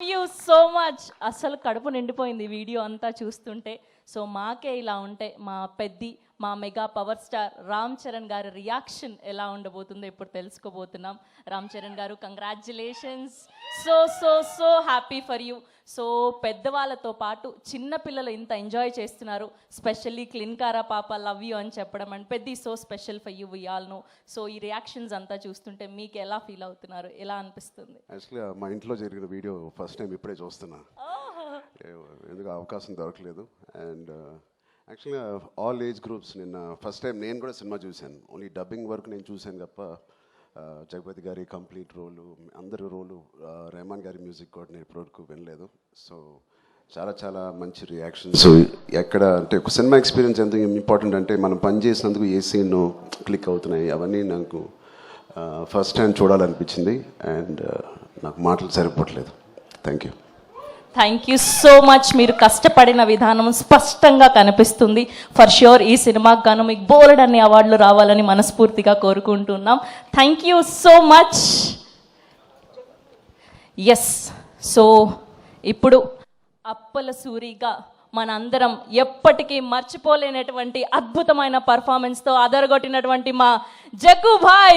You so much. అసలు కడుపు నిండిపోయింది వీడియో అంతా చూస్తుంటే. సో మాకే ఇలా ఉంటే మా mega power star Ram Charan గారి రియాక్షన్ ఎలా ఉండబోతుందో ఇప్పుడు తెలుసుకోబోతున్నాం. రామ్ చరణ్ గారు, congratulations. So so so happy for you. So పెద్దవాళ్ళతో పాటు చిన్నపిల్లలు ఇంత ఎంజాయ్ చేస్తున్నారు. స్పెషల్లీ క్లిన్కారా పాప లవ్ యూ అని చెప్పడం అండ్ పెద్ద so special for you we all know. So ఈ రియాక్షన్స్ అంతా చూస్తుంటే మీకు ఎలా ఫీల్ అవుతున్నారు, ఎలా అనిపిస్తుంది? యాక్చువల్లీ మా ఇంట్లో జరిగిన వీడియో ఫస్ట్ టైం ఇప్పుడే చూస్తున్నా. ఎందుకు అవకాశం దొరకలేదు. అండ్ యాక్చువల్గా ఆల్ ఏజ్ గ్రూప్స్ నిన్న ఫస్ట్ టైం నేను కూడా సినిమా చూశాను. ఓన్లీ డబ్బింగ్ వర్క్ నేను చూశాను తప్ప జగపతి గారి కంప్లీట్ రోలు, అందరి రోలు, రెహమాన్ గారి మ్యూజిక్ కూడా నేను ఇప్పటివరకు వినలేదు. సో చాలా చాలా మంచి రియాక్షన్స్. ఎక్కడ అంటే ఒక సినిమా ఎక్స్పీరియన్స్ ఎంత ఇంపార్టెంట్ అంటే మనం పని చేసినందుకు ఏ సీన్ క్లిక్ అవుతున్నాయి అవన్నీ నాకు ఫస్ట్ హ్యాండ్ చూడాలనిపించింది. అండ్ నాకు మాటలు సరిపోవట్లేదు. Thank you. Thank you so much. మీరు కష్టపడిన విధానం స్పష్టంగా కనిపిస్తుంది. ఫర్ ష్యూర్ ఈ సినిమాకి గాను మీకు బోలెడ్ అన్ని అవార్డులు రావాలని మనస్ఫూర్తిగా కోరుకుంటున్నాం. Thank you so much. Yes, so ఇప్పుడు అప్పల సూరిగా మనందరం ఎప్పటికీ మర్చిపోలేనటువంటి అద్భుతమైన పర్ఫార్మెన్స్తో అదరగొట్టినటువంటి మా జగ్గు భాయ్